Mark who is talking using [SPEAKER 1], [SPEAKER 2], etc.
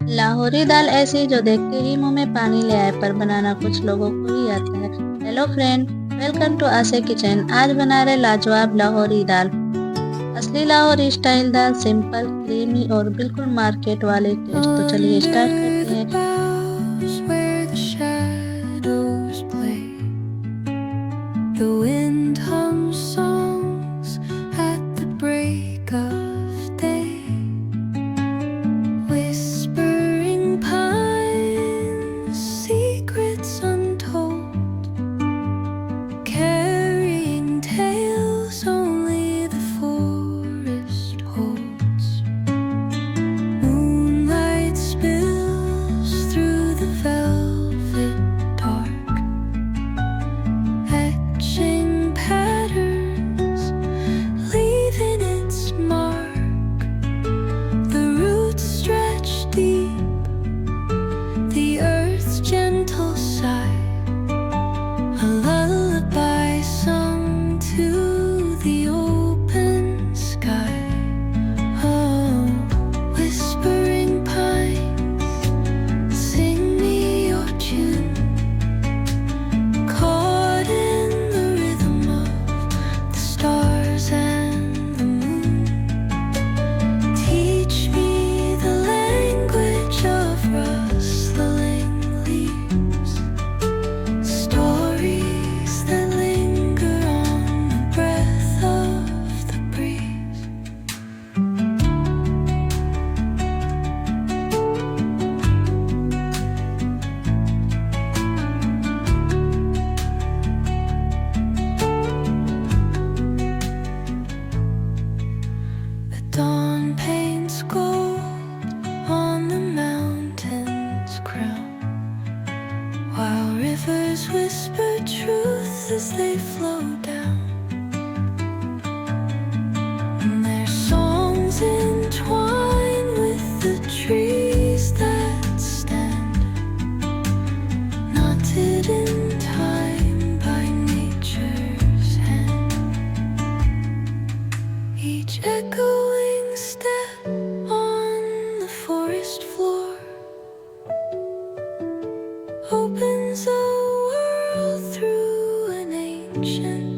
[SPEAKER 1] लाहौरी दाल ऐसी जो देखते ही मुंह में पानी ले आए, पर बनाना कुछ लोगों को ही आता है। हेलो फ्रेंड, वेलकम टू आसे किचन। आज बना रहे लाजवाब लाहौरी दाल। असली लाहौरी स्टाइल दाल, सिंपल, क्रीमी और बिल्कुल मार्केट वाले टेस्ट। तो चलिए स्टार्ट करते हैं।
[SPEAKER 2] The wind hums songs at the break of day, whispering pines, secrets untold, carrying tales only the forest holds. Moonlight spills through the velvet dark, etching patterns, leaving its mark. The roots stretch deep, the earth's gentle sigh, a lullaby sung to the open sky. Oh, whispering pines, sing me your tune, caught in the rhythm of the stars and the moon. Teach me the language of rustling leaves, stories that linger on the breath of the breeze. The dawn paints gold on the mountain's crown, while rivers whisper truth as they flow down. And their songs entwine with the trees that stand, knotted in time by nature's hand. Each echoing step on the forest floor opens a world through an ancient